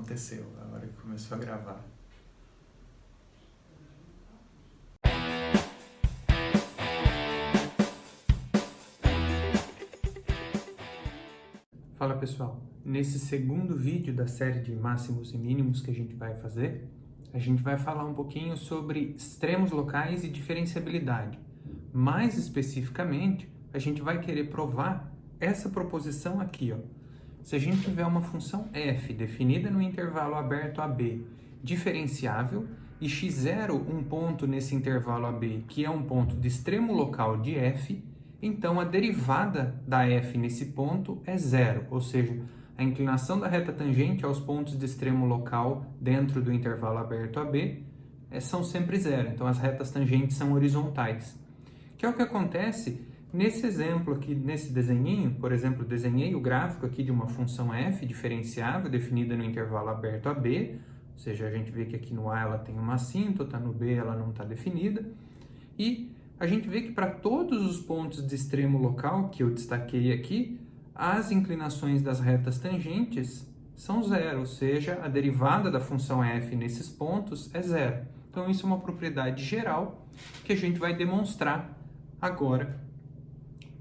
aconteceu, a hora que começou a gravar. Fala pessoal, nesse segundo vídeo da série de máximos e mínimos que a gente vai fazer, a gente vai falar um pouquinho sobre extremos locais e diferenciabilidade. Mais especificamente, a gente vai querer provar essa proposição aqui, ó. Se a gente tiver uma função f definida no intervalo aberto AB, diferenciável, e x0 um ponto nesse intervalo AB, que é um ponto de extremo local de f, então a derivada da f nesse ponto é zero, ou seja, a inclinação da reta tangente aos pontos de extremo local dentro do intervalo aberto AB são sempre zero, então as retas tangentes são horizontais. Que é o que acontece nesse exemplo aqui, nesse desenhinho, por exemplo, desenhei o gráfico aqui de uma função f diferenciável definida no intervalo aberto AB, ou seja, a gente vê que aqui no A ela tem uma assíntota, no B ela não está definida, e a gente vê que para todos os pontos de extremo local que eu destaquei aqui, as inclinações das retas tangentes são zero, ou seja, a derivada da função f nesses pontos é zero. Então isso é uma propriedade geral que a gente vai demonstrar agora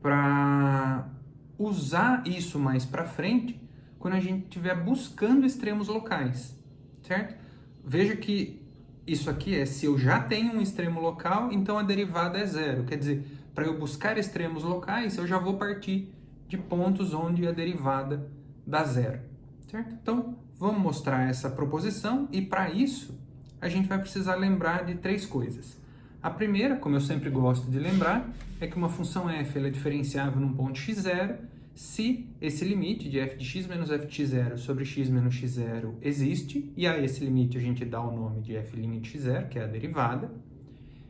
para usar isso mais para frente quando a gente estiver buscando extremos locais, certo? Veja que isso aqui é se eu já tenho um extremo local, então a derivada é zero. Quer dizer, para eu buscar extremos locais, eu já vou partir de pontos onde a derivada dá zero, certo? Então, vamos mostrar essa proposição e para isso a gente vai precisar lembrar de três coisas. A primeira, como eu sempre gosto de lembrar, é que uma função f ela é diferenciável num ponto x0 se esse limite de f de x menos f de x0 sobre x menos x0 existe, e a esse limite a gente dá o nome de f' de x0, que é a derivada.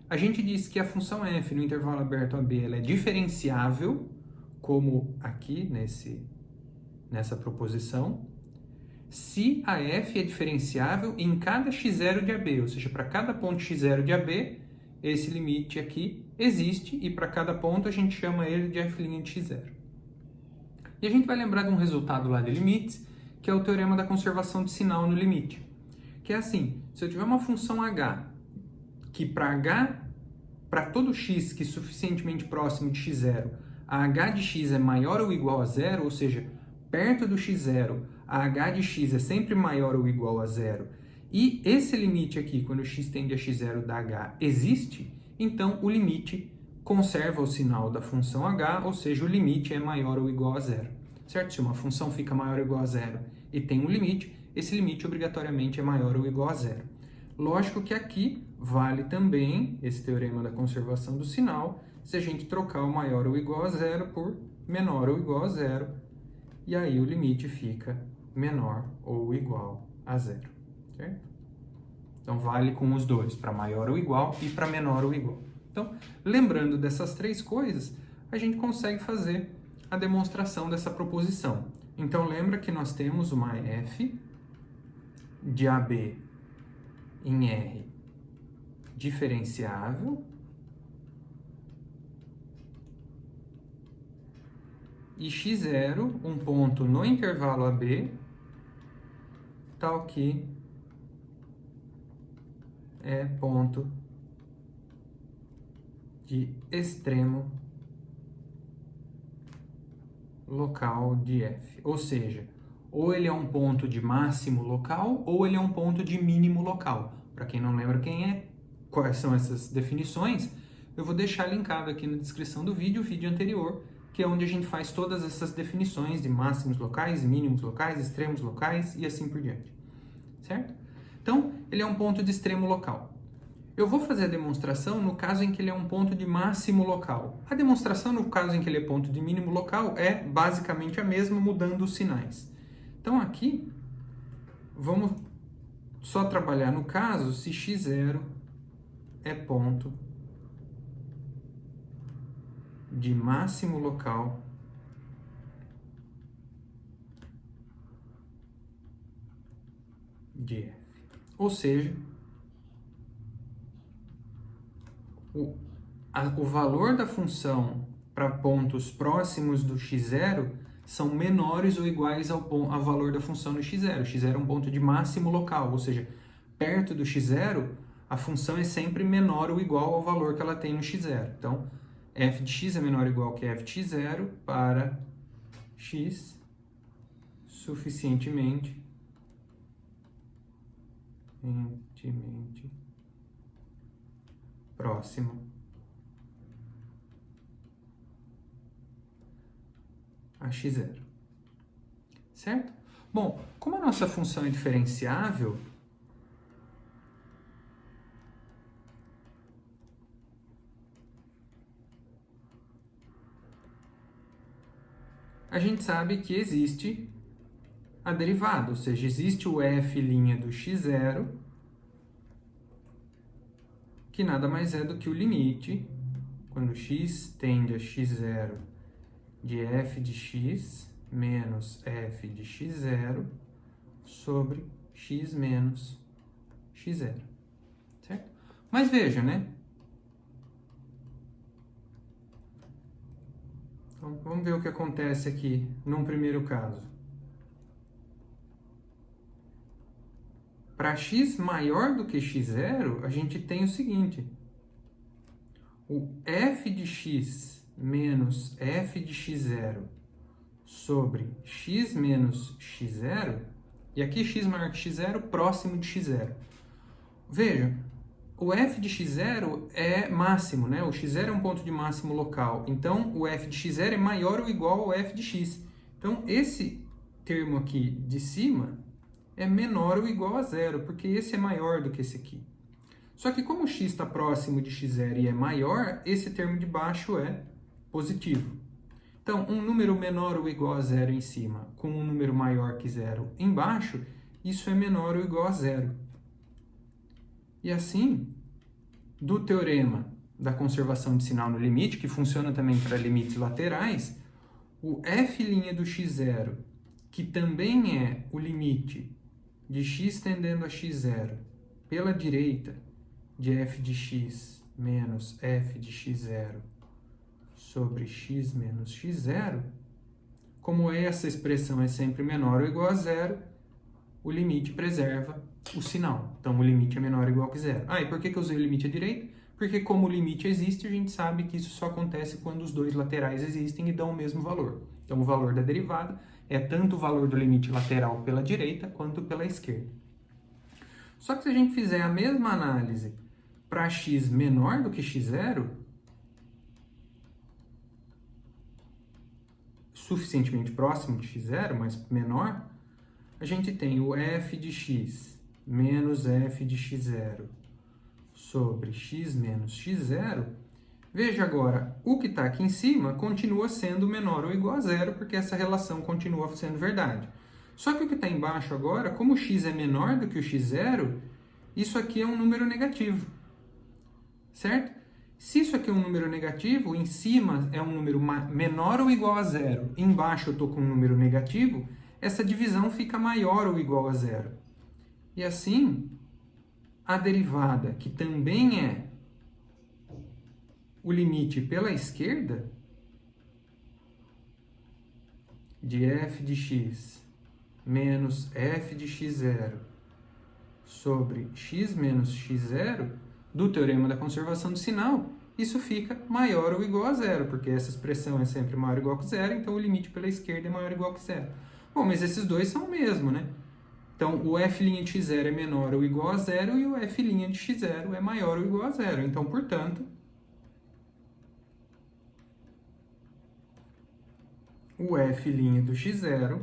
A gente diz que a função f no intervalo aberto AB ela é diferenciável, como aqui nessa proposição, se a f é diferenciável em cada x0 de AB, ou seja, para cada ponto x0 de AB, esse limite aqui existe, e para cada ponto a gente chama ele de f' de x0. E a gente vai lembrar de um resultado lá de limites, que é o teorema da conservação de sinal no limite. Que é assim, se eu tiver uma função h, que para todo x que é suficientemente próximo de x0, a h de x é maior ou igual a zero, ou seja, perto do x0, a h de x é sempre maior ou igual a zero, e esse limite aqui, quando x tende a x0 da h, existe, então o limite conserva o sinal da função h, ou seja, o limite é maior ou igual a zero, certo? Se uma função fica maior ou igual a zero e tem um limite, esse limite obrigatoriamente é maior ou igual a zero. Lógico que aqui vale também esse teorema da conservação do sinal se a gente trocar o maior ou igual a zero por menor ou igual a zero, e aí o limite fica menor ou igual a zero, certo? Então vale com os dois, para maior ou igual e para menor ou igual. Então, lembrando dessas três coisas, a gente consegue fazer a demonstração dessa proposição. Então, lembra que nós temos uma f de AB em R diferenciável e x0, um ponto no intervalo AB, tal que é ponto de extremo local de f. Ou seja, ou ele é um ponto de máximo local, ou ele é um ponto de mínimo local. Para quem não lembra quais são essas definições, eu vou deixar linkado aqui na descrição do vídeo, o vídeo anterior, que é onde a gente faz todas essas definições de máximos locais, mínimos locais, extremos locais e assim por diante. Certo? Então, ele é um ponto de extremo local. Eu vou fazer a demonstração no caso em que ele é um ponto de máximo local. A demonstração no caso em que ele é ponto de mínimo local é basicamente a mesma, mudando os sinais. Então aqui, vamos só trabalhar no caso se x0 é ponto de máximo local de f. Ou seja, o valor da função para pontos próximos do x0 são menores ou iguais ao valor da função no x0. x0 é um ponto de máximo local, ou seja, perto do x0, a função é sempre menor ou igual ao valor que ela tem no x0. Então, f de x é menor ou igual que f de x0 para x suficientemente próximo a x0. Certo? Bom, como a nossa função é diferenciável, a gente sabe que existe a derivada, ou seja, existe o f' do x0, que nada mais é do que o limite, quando x tende a x0, de f de x menos f de x0 sobre x menos x0, certo? Mas veja, né? Então, vamos ver o que acontece aqui num primeiro caso. Para x maior do que x0, a gente tem o seguinte. O f de x menos f de x0 sobre x menos x0, e aqui x maior que x0, próximo de x0. Veja, o f de x0 é máximo, né? O x0 é um ponto de máximo local, então o f de x0 é maior ou igual ao f de x. Então, esse termo aqui de cima é menor ou igual a zero, porque esse é maior do que esse aqui. Só que como x está próximo de x0 e é maior, esse termo de baixo é positivo. Então, um número menor ou igual a zero em cima com um número maior que zero embaixo, isso é menor ou igual a zero. E assim, do teorema da conservação de sinal no limite, que funciona também para limites laterais, o f' do x0, que também é o limite de x tendendo a x0 pela direita de f de x menos f de x0 sobre x menos x0, como essa expressão é sempre menor ou igual a zero, o limite preserva o sinal. Então, o limite é menor ou igual que zero. Ah, e por que eu usei o limite à direita? Porque como o limite existe, a gente sabe que isso só acontece quando os dois laterais existem e dão o mesmo valor. Então, o valor da derivada é tanto o valor do limite lateral pela direita quanto pela esquerda. Só que se a gente fizer a mesma análise para x menor do que x0, suficientemente próximo de x0, mas menor, a gente tem o f de x menos f de x0 sobre x menos x0. Veja agora, o que está aqui em cima continua sendo menor ou igual a zero, porque essa relação continua sendo verdade. Só que o que está embaixo agora, como o x é menor do que o x0, isso aqui é um número negativo, certo? Se isso aqui é um número negativo, em cima é um número menor ou igual a zero, embaixo eu estou com um número negativo, essa divisão fica maior ou igual a zero. E assim, a derivada, que também é o limite pela esquerda, de f de x menos f de x0 sobre x menos x0, do teorema da conservação do sinal, isso fica maior ou igual a zero, porque essa expressão é sempre maior ou igual que zero, então o limite pela esquerda é maior ou igual que zero. Bom, mas esses dois são o mesmo, né? Então, o f' de x0 é menor ou igual a zero e o f' de x0 é maior ou igual a zero. Então, portanto, o f' do x0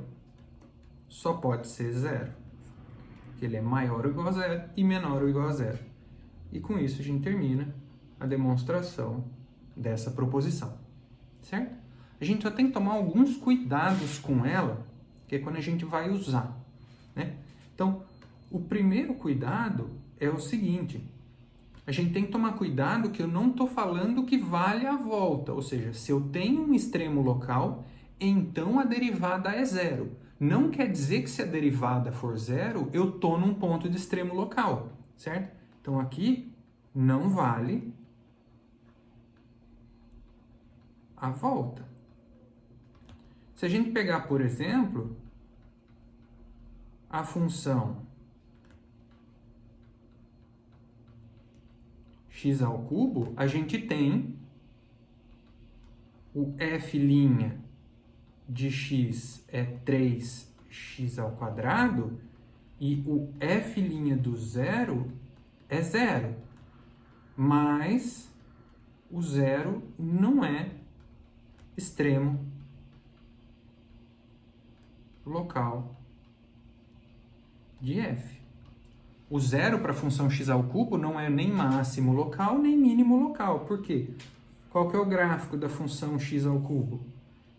só pode ser zero, que ele é maior ou igual a zero e menor ou igual a zero. E com isso a gente termina a demonstração dessa proposição, certo? A gente só tem que tomar alguns cuidados com ela, que é quando a gente vai usar, né? Então, o primeiro cuidado é o seguinte: a gente tem que tomar cuidado que eu não estou falando que vale a volta, ou seja, se eu tenho um extremo local, então a derivada é zero. Não quer dizer que se a derivada for zero, eu estou num ponto de extremo local, certo? Então aqui não vale a volta. Se a gente pegar, por exemplo, a função x ao cubo, a gente tem o f' de x é 3x ao quadrado e o f' do zero é 0. Mas o zero não é extremo local de f. O zero para a função x ao cubo não é nem máximo local, nem mínimo local. Por quê? Qual que é o gráfico da função x ao cubo?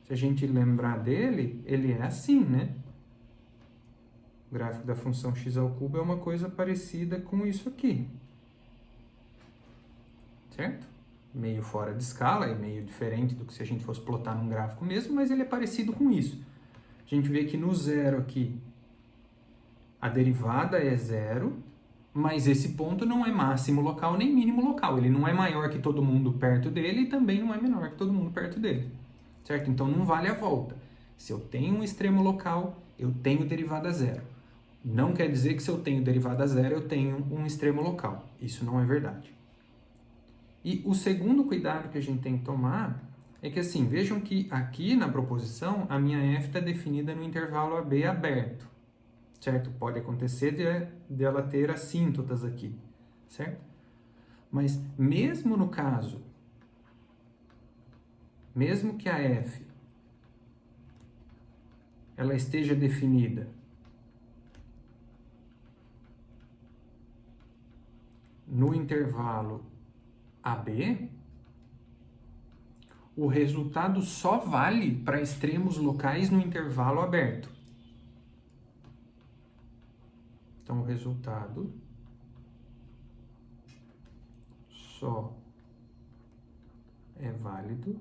Se a gente lembrar dele, ele é assim, né? O gráfico da função x ao cubo é uma coisa parecida com isso aqui. Certo? Meio fora de escala e meio diferente do que se a gente fosse plotar num gráfico mesmo, mas ele é parecido com isso. A gente vê que no zero aqui, a derivada é zero, mas esse ponto não é máximo local nem mínimo local. Ele não é maior que todo mundo perto dele e também não é menor que todo mundo perto dele. Certo? Então não vale a volta. Se eu tenho um extremo local, eu tenho derivada zero. Não quer dizer que se eu tenho derivada zero, eu tenho um extremo local. Isso não é verdade. E o segundo cuidado que a gente tem que tomar é que, assim, vejam que aqui na proposição, a minha f está definida no intervalo AB aberto, certo? Pode acontecer de ela ter assíntotas aqui, certo? Mas mesmo no caso, mesmo que a f ela esteja definida no intervalo AB, o resultado só vale para extremos locais no intervalo aberto. Então, o resultado só é válido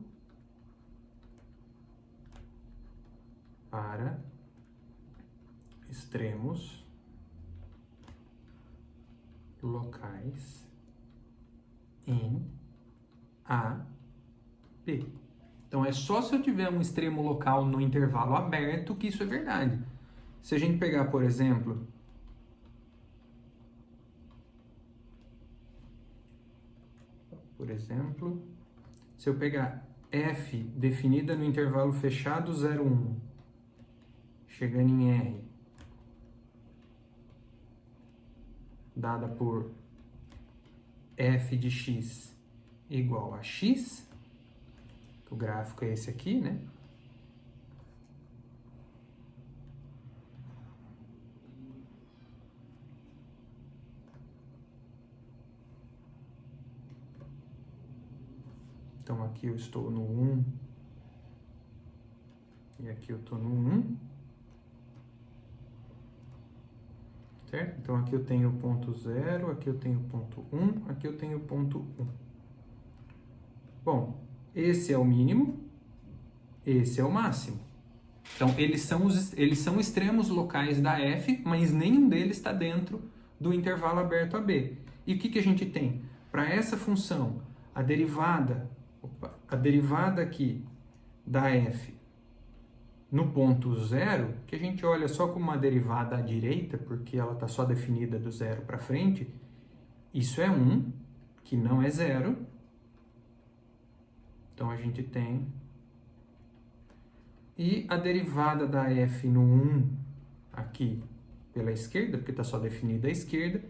para extremos locais em A, B. Então, é só se eu tiver um extremo local no intervalo aberto que isso é verdade. Se a gente pegar, por exemplo, se eu pegar f definida no intervalo fechado 0, 1, chegando em R, dada por f de x igual a x, o gráfico é esse aqui, né? Então, aqui eu estou no 1 e aqui eu estou no 1. Certo? Então, aqui eu tenho o ponto 0, aqui eu tenho o ponto 1, aqui eu tenho o ponto 1. Bom, esse é o mínimo, esse é o máximo. Então, eles são extremos locais da f, mas nenhum deles está dentro do intervalo aberto AB. E o que a gente tem? Para essa função, a derivada aqui da f no ponto 0, que a gente olha só como uma derivada à direita, porque ela está só definida do 0 para frente, isso é 1, que não é 0. Então, a gente tem... E a derivada da f no 1, aqui pela esquerda, porque está só definida à esquerda,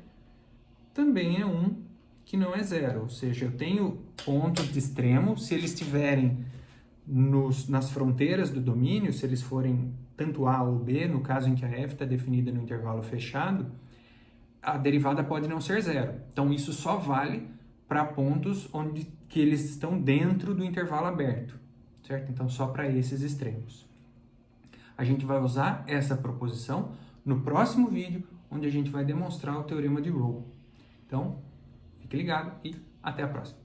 também é 1, que não é 0. Ou seja, eu tenho pontos de extremo, se eles estiverem nas fronteiras do domínio, se eles forem tanto A ou B, no caso em que a f está definida no intervalo fechado, a derivada pode não ser 0. Então, isso só vale para pontos que eles estão dentro do intervalo aberto, certo? Então, só para esses extremos. A gente vai usar essa proposição no próximo vídeo, onde a gente vai demonstrar o teorema de Rolle. Então, fique ligado e até a próxima.